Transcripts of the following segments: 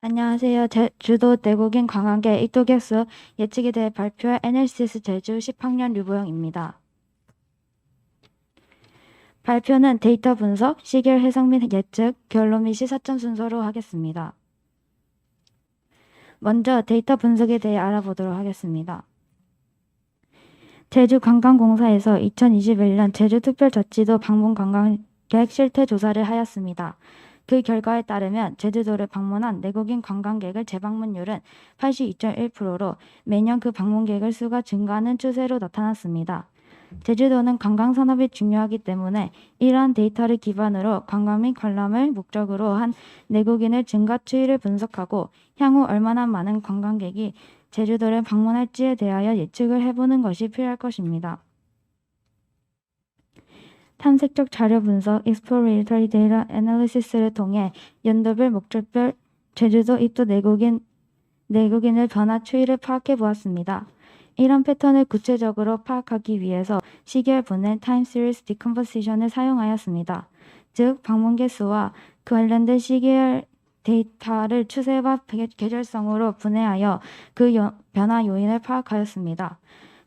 안녕하세요. 제주도 내국인 관광객 입도 객수 예측에 대해 발표할 NLCS 제주 10학년 류보영입니다. 발표는 데이터 분석, 시계열 해석 및 예측, 결론 및 시사점 순서로 하겠습니다. 먼저 데이터 분석에 대해 알아보도록 하겠습니다. 제주관광공사에서 2021년 제주특별자치도 방문 관광객 실태 조사를 하였습니다. 그 결과에 따르면 제주도를 방문한 내국인 관광객의 재방문율은 82.1%로 매년 그 방문객의 수가 증가하는 추세로 나타났습니다. 제주도는 관광산업이 중요하기 때문에 이러한 데이터를 기반으로 관광 및 관람을 목적으로 한 내국인의 증가 추이를 분석하고 향후 얼마나 많은 관광객이 제주도를 방문할지에 대하여 예측을 해보는 것이 필요할 것입니다. 탐색적 자료 분석, exploratory data analysis를 통해 연도별, 목적별 제주도 입도 내국인의 변화 추이를 파악해 보았습니다. 이런 패턴을 구체적으로 파악하기 위해서 시계열 분해 time series decomposition을 사용하였습니다. 즉, 방문객 수와 그 관련된 시계열 데이터를 추세와 계절성으로 분해하여 그 변화 요인을 파악하였습니다.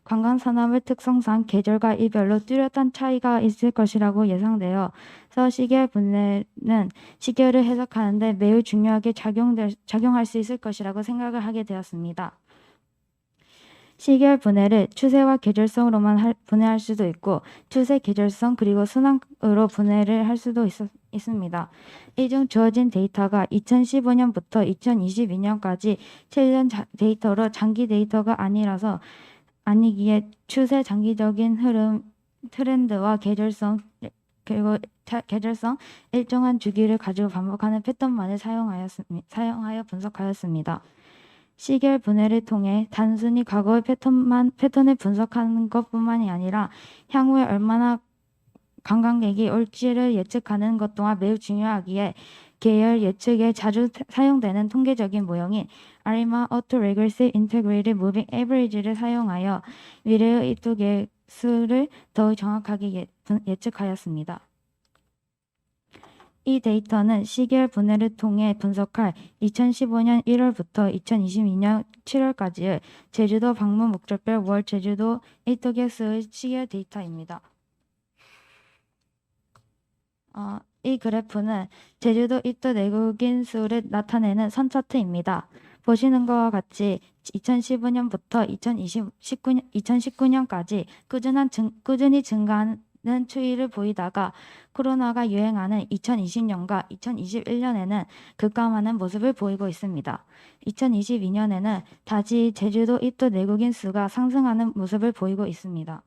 관광산업의 특성상 계절과 일별로 뚜렷한 차이가 있을 것이라고 예상되어서 시계열 분해는 시계열을 해석하는 데 매우 중요하게 작용할 수 있을 것이라고 생각을 하게 되었습니다. 시계열 분해를 추세와 계절성으로만 분해할 수도 있고 추세, 계절성, 그리고 순환으로 분해를 할 수도 있습니다. 이 중 주어진 데이터가 2015년부터 2022년까지 7년 데이터로 장기 데이터가 아니기에 추세, 장기적인 흐름, 트렌드와 계절성, 그리고 계절성, 일정한 주기를 가지고 반복하는 패턴만을 사용하여 분석하였습니다. 시계열 분해를 통해 단순히 과거의 패턴을 분석하는 것뿐만이 아니라 향후에 얼마나 관광객이 올지를 예측하는 것 또한 매우 중요하기에 계열 예측에 자주 사용되는 통계적인 모형인 ARIMA Autoregressive Integrated Moving Average를 사용하여 미래의 입도 수를 더욱 정확하게 예측하였습니다. 이 데이터는 시계열 분해를 통해 분석할 2015년 1월부터 2022년 7월까지의 제주도 방문 목적별 월 제주도 입도객수의 시계열 데이터입니다. 이 그래프는 제주도 입도 내국인 수를 나타내는 선 차트입니다. 보시는 것과 같이 2015년부터 2019년까지 꾸준히 증가하는 추이를 보이다가 코로나가 유행하는 2020년과 2021년에는 급감하는 모습을 보이고 있습니다. 2022년에는 다시 제주도 입도 내국인 수가 상승하는 모습을 보이고 있습니다.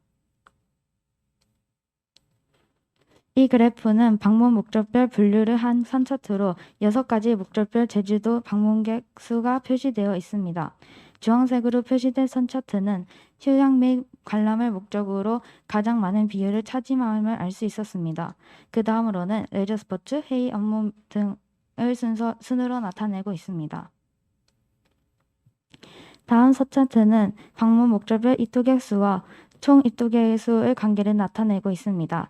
이 그래프는 방문 목적별 분류를 한 선차트로 6가지 목적별 제주도 방문객 수가 표시되어 있습니다. 주황색으로 표시된 선차트는 휴양 및 관람을 목적으로 가장 많은 비율을 차지함을 알 수 있었습니다. 그 다음으로는 레저 스포츠, 회의 업무 등을 순으로 나타내고 있습니다. 다음 서차트는 방문 목적별 입도객 수와 총 입도객 수의 관계를 나타내고 있습니다.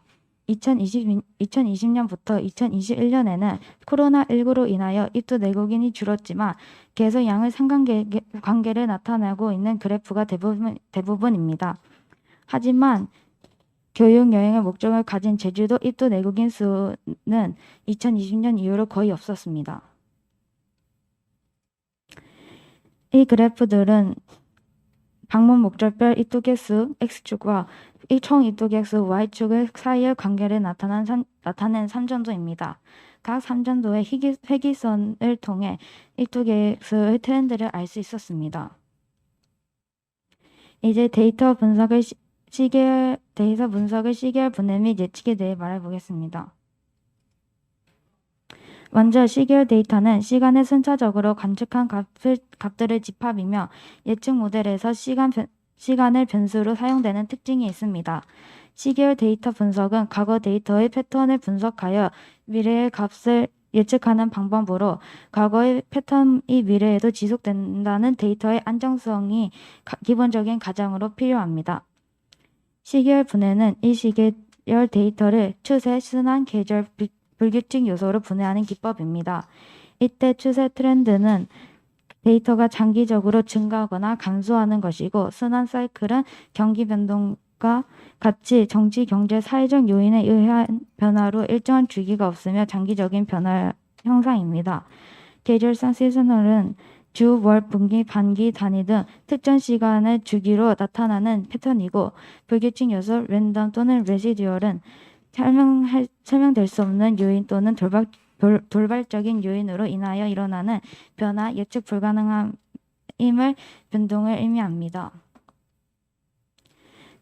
2020년부터 2021년에는 코로나19로 인하여 입도 내국인이 줄었지만 계속 양의 상관관계를 나타내고 있는 그래프가 대부분입니다. 하지만 교육 여행의 목적을 가진 제주도 입도 내국인 수는 2020년 이후로 거의 없었습니다. 이 그래프들은 방문 목적별 입도객 수 X축과 총 입도객 수 Y축의 사이의 관계를 나타낸 3전도입니다. 각 3전도의 회기선을 통해 입도객 수의 트렌드를 알 수 있었습니다. 이제 데이터 분석의 시계열 분해 및 예측에 대해 말해보겠습니다. 먼저 시계열 데이터는 시간을 순차적으로 관측한 값들의 집합이며 예측 모델에서 시간을 변수로 사용되는 특징이 있습니다. 시계열 데이터 분석은 과거 데이터의 패턴을 분석하여 미래의 값을 예측하는 방법으로 과거의 패턴이 미래에도 지속된다는 데이터의 안정성이 기본적인 가정으로 필요합니다. 시계열 분해는 이 시계열 데이터를 추세, 순환, 계절, 불규칙 요소로 분해하는 기법입니다. 이때 추세 트렌드는 데이터가 장기적으로 증가하거나 감소하는 것이고 순환 사이클은 경기 변동과 같이 정치, 경제, 사회적 요인에 의한 변화로 일정한 주기가 없으며 장기적인 변화 형상입니다. 계절성 시즈널은 주, 월, 분기, 반기, 단위 등 특정 시간의 주기로 나타나는 패턴이고 불규칙 요소, 랜덤 또는 레시듀얼은 설명될 수 없는 요인 또는 돌발적인 요인으로 인하여 일어나는 변화, 예측 불가능함을 변동을 의미합니다.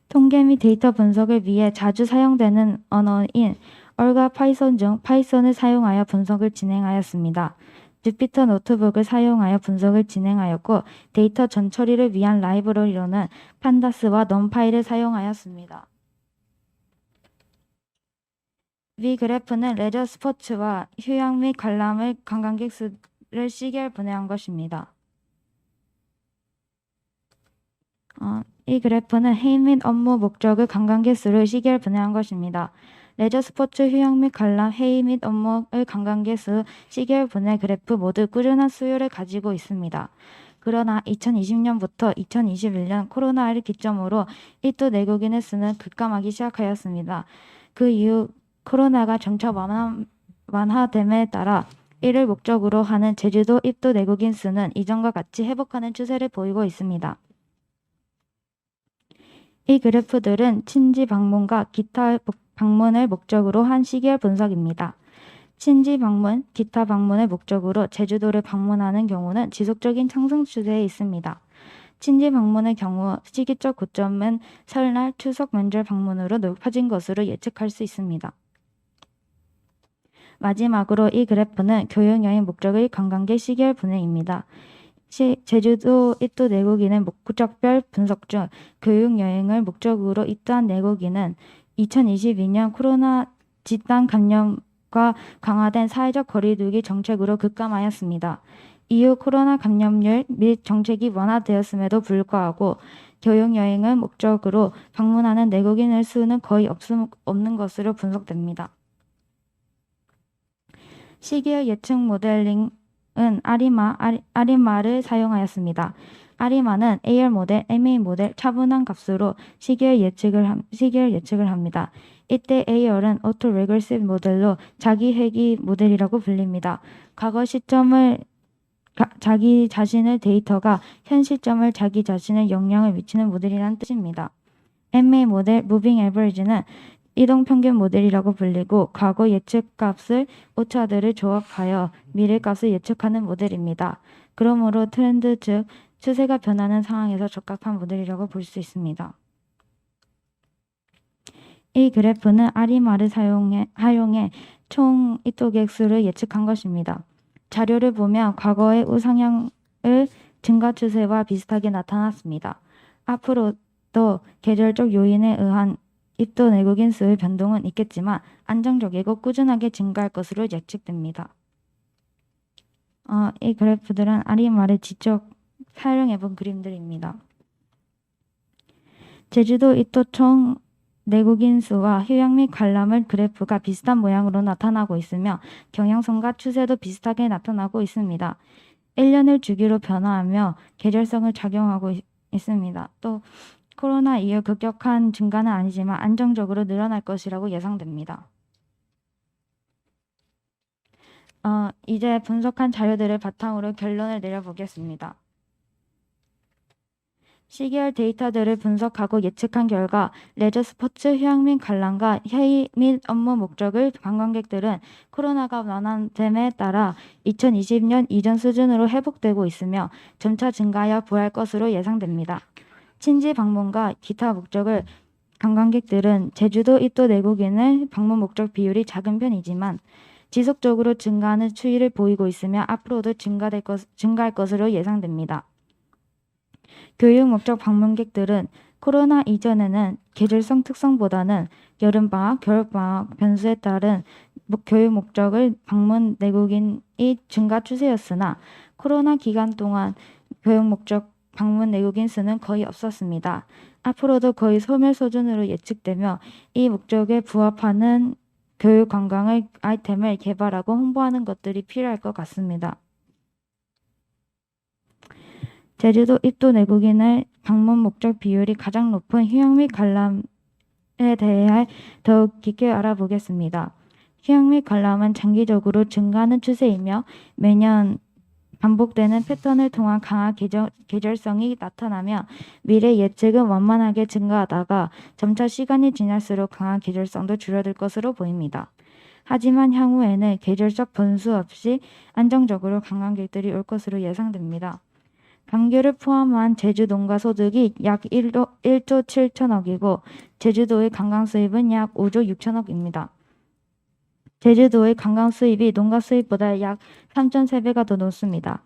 통계 및 데이터 분석을 위해 자주 사용되는 언어인 R과 파이썬 중 파이썬을 사용하여 분석을 진행하였습니다. 주피터 노트북을 사용하여 분석을 진행하였고 데이터 전처리를 위한 라이브러리로는 판다스와 넘파이를 사용하였습니다. 위 그래프는 레저 스포츠와 휴양 및 관람을 관광객 수를 시계열 분해한 것입니다. 이 그래프는 해임 및 업무 목적을 관광객 수를 시계열 분해한 것입니다. 레저 스포츠, 휴양 및 관람, 해임 및 업무의 관광객 수, 시계열 분해 그래프 모두 꾸준한 수요를 가지고 있습니다. 그러나 2020년부터 2021년 코로나를 기점으로 이또 내국인의 수는 급감하기 시작하였습니다. 그 이후 코로나가 점차 완화됨에 따라 이를 목적으로 하는 제주도 입도 내국인 수는 이전과 같이 회복하는 추세를 보이고 있습니다. 이 그래프들은 친지 방문과 기타 방문을 목적으로 한 시계열 분석입니다. 친지 방문, 기타 방문을 목적으로 제주도를 방문하는 경우는 지속적인 상승 추세에 있습니다. 친지 방문의 경우 시기적 고점은 설날, 추석, 명절 방문으로 높아진 것으로 예측할 수 있습니다. 마지막으로 이 그래프는 교육여행 목적의 관광객 시계열 분해입니다. 제주도 입도 내국인의 목적별 분석 중 교육여행을 목적으로 입도한 내국인은 2022년 코로나 집단 감염과 강화된 사회적 거리두기 정책으로 급감하였습니다. 이후 코로나 감염률 및 정책이 완화되었음에도 불구하고 교육여행을 목적으로 방문하는 내국인의 수는 거의 없는 것으로 분석됩니다. 시계열 예측 모델링은 아리마를 사용하였습니다. 아리마는 AR 모델, MA 모델, 차분한 값으로 시계열 예측을 합니다. 이때 AR은 Auto Regressive 모델로 자기 회귀 모델이라고 불립니다. 과거 시점을 자기 자신의 데이터가 현 시점을 자기 자신의 영향을 미치는 모델이라는 뜻입니다. MA 모델, Moving Average는 이동평균 모델이라고 불리고 과거 예측값을 오차들을 조합하여 미래값을 예측하는 모델입니다. 그러므로 트렌드 즉 추세가 변하는 상황에서 적합한 모델이라고 볼 수 있습니다. 이 그래프는 아리마를 활용해 총 입도객 수를 예측한 것입니다. 자료를 보면 과거의 우상향을 증가 추세와 비슷하게 나타났습니다. 앞으로도 계절적 요인에 의한 입도 내국인 수의 변동은 있겠지만 안정적이고 꾸준하게 증가할 것으로 예측됩니다. 이 그래프들은 아리마를 직접 사용해본 그림들입니다. 제주도 입도 총 내국인 수와 휴양 및 관람을 그래프가 비슷한 모양으로 나타나고 있으며 경향성과 추세도 비슷하게 나타나고 있습니다. 1년을 주기로 변화하며 계절성을 작용하고 있습니다. 또 코로나 이후 급격한 증가는 아니지만 안정적으로 늘어날 것이라고 예상됩니다. 이제 분석한 자료들을 바탕으로 결론을 내려보겠습니다. 시계열 데이터들을 분석하고 예측한 결과 레저 스포츠, 휴양 및 관람과 회의 및 업무 목적을 관광객들은 코로나가 완화됨에 따라 2020년 이전 수준으로 회복되고 있으며 점차 증가하여 부할 것으로 예상됩니다. 친지 방문과 기타 목적을 관광객들은 제주도 입도 내국인의 방문 목적 비율이 작은 편이지만 지속적으로 증가하는 추이를 보이고 있으며 앞으로도 증가할 것으로 예상됩니다. 교육 목적 방문객들은 코로나 이전에는 계절성 특성보다는 여름방학, 겨울방학 변수에 따른 교육 목적을 방문 내국인이 증가 추세였으나 코로나 기간 동안 교육 목적 방문 내국인 수는 거의 없었습니다. 앞으로도 거의 소멸 수준으로 예측되며 이 목적에 부합하는 교육 관광을 아이템을 개발하고 홍보하는 것들이 필요할 것 같습니다. 제주도 입도 내국인의 방문 목적 비율이 가장 높은 휴양 및 관람에 대해 더욱 깊게 알아보겠습니다. 휴양 및 관람은 장기적으로 증가하는 추세이며 매년 반복되는 패턴을 통한 강한 계절성이 나타나며 미래 예측은 완만하게 증가하다가 점차 시간이 지날수록 강한 계절성도 줄어들 것으로 보입니다. 하지만 향후에는 계절적 변수 없이 안정적으로 관광객들이 올 것으로 예상됩니다. 감귤을 포함한 제주 농가 소득이 약 1조 7천억이고 제주도의 관광 수입은 약 5조 6천억입니다. 제주도의 관광 수입이 농가 수입보다 약 3.3배가 더 높습니다.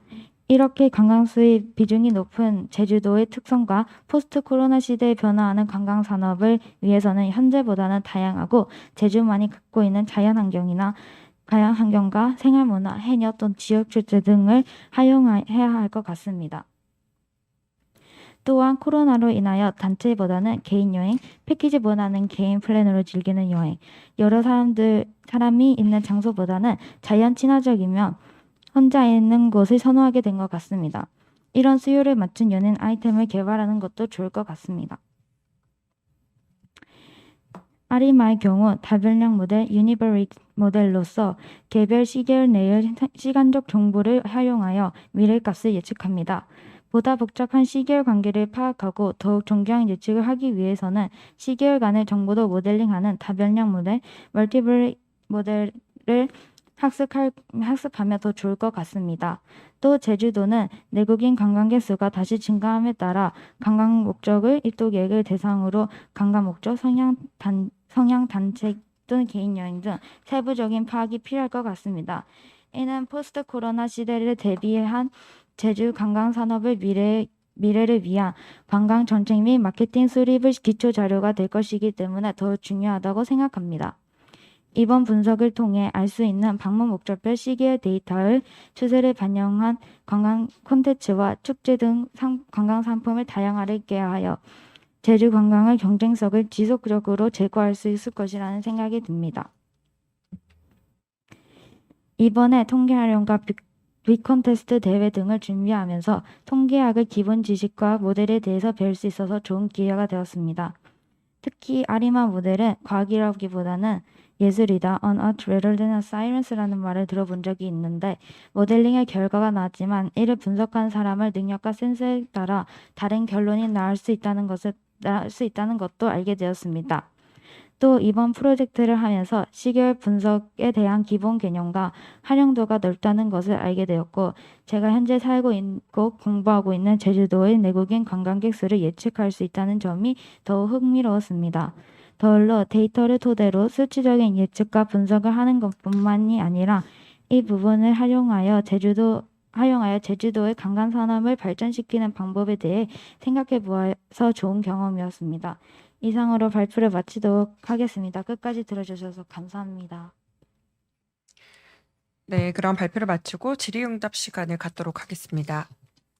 이렇게 관광 수입 비중이 높은 제주도의 특성과 포스트 코로나 시대에 변화하는 관광 산업을 위해서는 현재보다는 다양하고 제주만이 갖고 있는 자연환경과 생활문화, 해녀 또는 지역 축제 등을 활용해야 할 것 같습니다. 또한 코로나로 인하여 단체보다는 개인 여행, 패키지보다는 개인 플랜으로 즐기는 여행, 여러 사람이 있는 장소보다는 자연 친화적이며 혼자 있는 곳을 선호하게 된 것 같습니다. 이런 수요를 맞춘 연예인 아이템을 개발하는 것도 좋을 것 같습니다. 아리마의 경우 다변력 모델, 유니버리 모델로서 개별 시계열 내의 시간적 정보를 활용하여 미래값을 예측합니다. 보다 복잡한 시계열 관계를 파악하고 더욱 정교한 예측을 하기 위해서는 시계열 간의 정보도 모델링하는 다변력 모델, 멀티블 모델을 학습하면 더 좋을 것 같습니다. 또 제주도는 내국인 관광객 수가 다시 증가함에 따라 관광 목적을 입도객을 대상으로 관광 목적, 성향 단체 또는 개인 여행 등 세부적인 파악이 필요할 것 같습니다. 이는 포스트 코로나 시대를 대비한 제주 관광 산업의 미래를 위한 관광 정책 및 마케팅 수립의 기초 자료가 될 것이기 때문에 더 중요하다고 생각합니다. 이번 분석을 통해 알 수 있는 방문 목적별 시계의 데이터의 추세를 반영한 관광 콘텐츠와 축제 등 관광 상품을 다양하게 하여 제주 관광의 경쟁성을 지속적으로 제고할 수 있을 것이라는 생각이 듭니다. 이번에 통계활용과 빅콘테스트 대회 등을 준비하면서 통계학의 기본 지식과 모델에 대해서 배울 수 있어서 좋은 기회가 되었습니다. 특히 아리마 모델은 과학이라기보다는 예술이다, an art rather than a science라는 말을 들어본 적이 있는데 모델링의 결과가 나왔지만 이를 분석한 사람의 능력과 센스에 따라 다른 결론이 나올 수 있다는 것도 알게 되었습니다. 또 이번 프로젝트를 하면서 시계열 분석에 대한 기본 개념과 활용도가 넓다는 것을 알게 되었고 제가 현재 살고 있고 공부하고 있는 제주도의 내국인 관광객 수를 예측할 수 있다는 점이 더욱 흥미로웠습니다. 더불어 데이터를 토대로 수치적인 예측과 분석을 하는 것뿐만이 아니라 이 부분을 활용하여 제주도의 관광 산업을 발전시키는 방법에 대해 생각해 보아서 좋은 경험이었습니다. 이상으로 발표를 마치도록 하겠습니다. 끝까지 들어주셔서 감사합니다. 네, 그럼 발표를 마치고 질의응답 시간을 갖도록 하겠습니다.